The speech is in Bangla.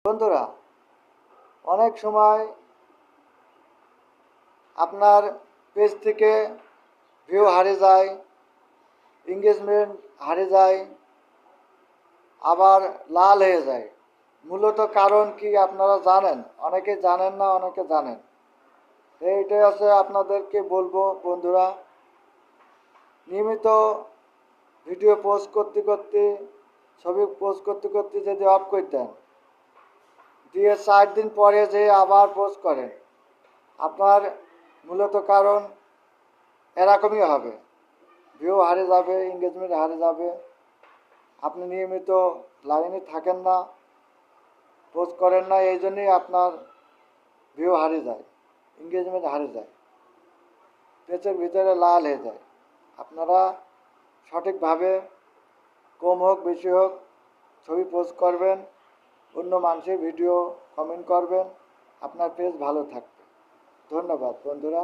বন্ধুরা, অনেক সময় আপনার পেজ থেকে ভিউ হারিয়ে যায়, এঙ্গেজমেন্ট হারিয়ে যায়, আবার লাল হয়ে যায়। মূলত কারণ কি আপনারা জানেন? অনেকে জানেন না, অনেকে জানেন। এইটাই আছে আপনাদেরকে বলবো বন্ধুরা, নিয়মিত ভিডিও পোস্ট করতে করতে, ছবি পোস্ট করতে করতে যদি অফ করে দেন, দিয়ে 4 দিন পরে যে আবার পোস্ট করেন, আপনার মূলত কারণ এরকমই হবে। ভিউ হারিয়ে যাবে, এঙ্গেজমেন্ট হারিয়ে যাবে। আপনি নিয়মিত লাইনে থাকেন না, পোস্ট করেন না, এই জন্যই আপনার ভিউ হারিয়ে যায়, এঙ্গেজমেন্ট হারিয়ে যায়, পেজের ভিতরে লাল হয়ে যায়। আপনারা সঠিকভাবে কম হোক বেশি হোক ছবি পোস্ট করবেন, অন্য মানুষের ভিডিও কমেন্ট করবেন, আপনার পেজ ভালো থাকবে। ধন্যবাদ বন্ধুরা।